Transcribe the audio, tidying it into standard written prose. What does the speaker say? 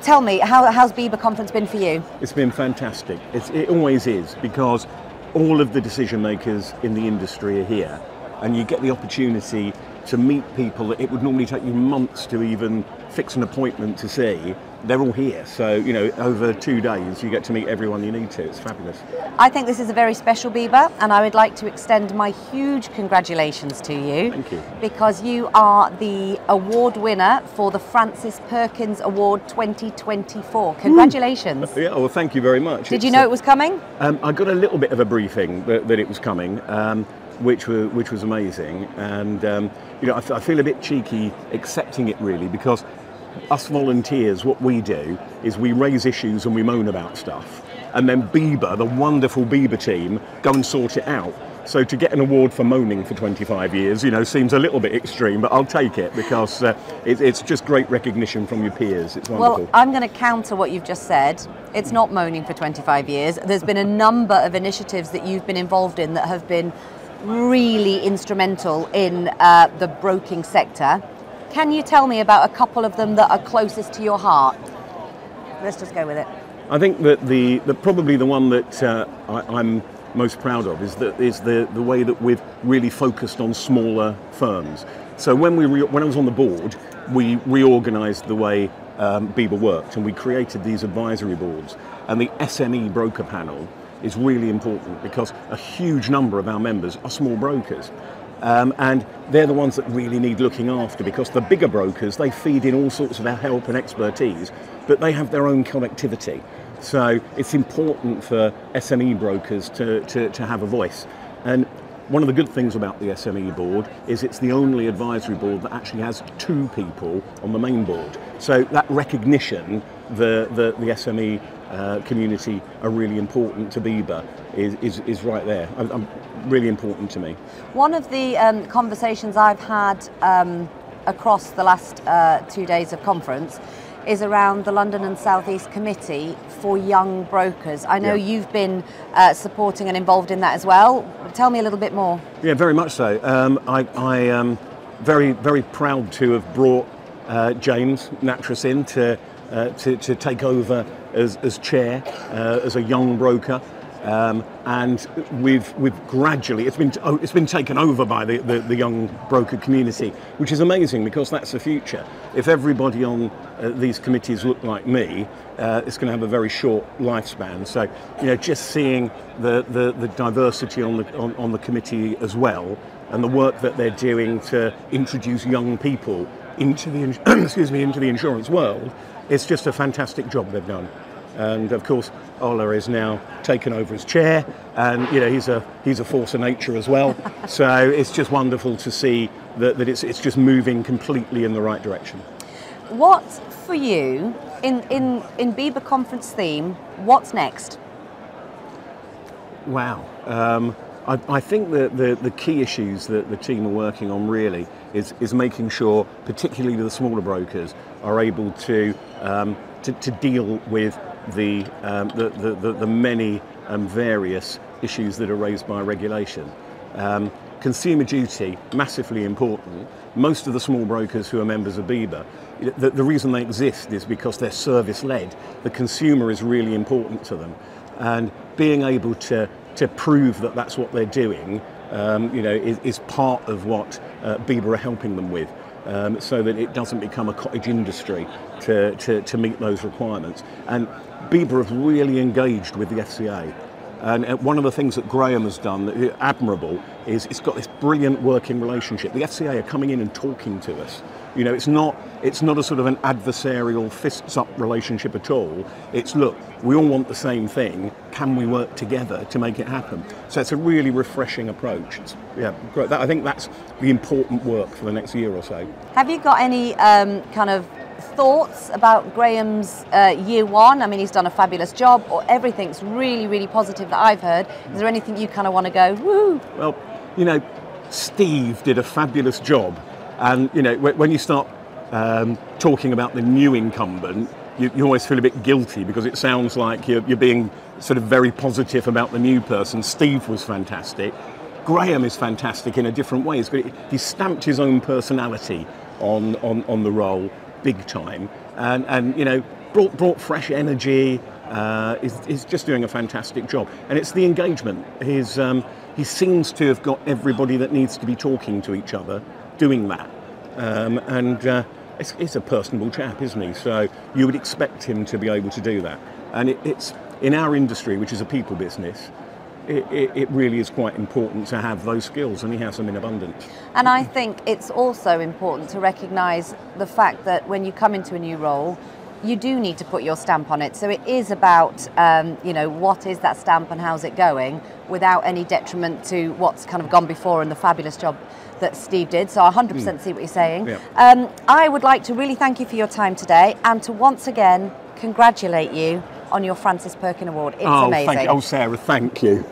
tell me, how's BIBA Conference been for you? It's been fantastic. It always is, because all of the decision makers in the industry are here, and you get the opportunity to meet people that it would normally take you months to even fix an appointment to see. They're all here, so over 2 days you get to meet everyone you need to. It's fabulous. I think this is a very special BIBA, and I would like to extend my huge congratulations to you. Thank you. Because you are the award winner for the Francis Perkins Award 2024. Congratulations. Yeah, well, thank you very much. Did you know it was coming? I got a little bit of a briefing that it was coming, which was amazing, and I feel a bit cheeky accepting it, really, because us volunteers, what we do is we raise issues and we moan about stuff, and then BIBA, the wonderful BIBA team, go and sort it out. So to get an award for moaning for 25 years, seems a little bit extreme, but I'll take it, because it's just great recognition from your peers. It's wonderful. Well, I'm going to counter what you've just said. It's not moaning for 25 years. There's been a number of initiatives that you've been involved in that have been really instrumental in the broking sector. Can you tell me about a couple of them that are closest to your heart? Let's just go with it. I think that probably the one that I'm most proud of is the way that we've really focused on smaller firms. So when I was on the board, we reorganised the way BIBA worked, and we created these advisory boards. And the SME broker panel is really important, because a huge number of our members are small brokers. And they're the ones that really need looking after, because the bigger brokers, they feed in all sorts of our help and expertise, but they have their own connectivity. So it's important for SME brokers to have a voice. And one of the good things about the SME board is it's the only advisory board that actually has 2 people on the main board. So that recognition, the SME community are really important to BIBA is right there. Really important to me. One of the conversations I've had across the last 2 days of conference is around the London and South East Committee for Young Brokers. I know you've been supporting and involved in that as well. Tell me a little bit more. Yeah, very much so. I am very, very proud to have brought James Nattrass in to take over as chair, as a young broker. And we've gradually, it's been taken over by the young broker community, which is amazing, because that's the future. If everybody on these committees look like me, it's going to have a very short lifespan. So just seeing the diversity on the committee as well, and the work that they're doing to introduce young people into the into the insurance world, it's just a fantastic job they've done. And of course, Ola is now taken over as chair, and he's a force of nature as well. So it's just wonderful to see that it's just moving completely in the right direction. What for you in BIBA conference theme? What's next? Wow. I think the key issues that the team are working on really is making sure, particularly the smaller brokers, are able to deal with the many and various issues that are raised by regulation. Consumer duty, massively important. Most of the small brokers who are members of BIBA, the reason they exist is because they're service-led. The consumer is really important to them, and being able to prove that that's what they're doing, is part of what BIBA are helping them with. So that it doesn't become a cottage industry to meet those requirements. And BIBA have really engaged with the FCA. And one of the things that Graham has done, admirable, is it's got this brilliant working relationship. The FCA are coming in and talking to us. It's not a sort of an adversarial fists-up relationship at all. It's, look, we all want the same thing. Can we work together to make it happen? So it's a really refreshing approach. Great. I think that's the important work for the next year or so. Have you got any kind of thoughts about Graham's year one? I mean, he's done a fabulous job, or everything's really, really positive that I've heard. Is there anything you kind of want to go, woo? Well, Steve did a fabulous job. And, when you start talking about the new incumbent, you always feel a bit guilty, because it sounds like you're being sort of very positive about the new person. Steve was fantastic. Graham is fantastic in a different way. He stamped his own personality on the role big time. And brought fresh energy. Is just doing a fantastic job, and it's the engagement. He seems to have got everybody that needs to be talking to each other doing that, and he's a personable chap, isn't he? So you would expect him to be able to do that, and it's in our industry, which is a people business. It really is quite important to have those skills, and he has them in abundance. And I think it's also important to recognise the fact that when you come into a new role, you do need to put your stamp on it. So it is about, what is that stamp and how's it going, without any detriment to what's kind of gone before and the fabulous job that Steve did. So I 100% see what you're saying. Yeah. I would like to really thank you for your time today, and to once again congratulate you on your Francis Perkin Award. It's amazing. Thank you. Oh, Sarah, thank you.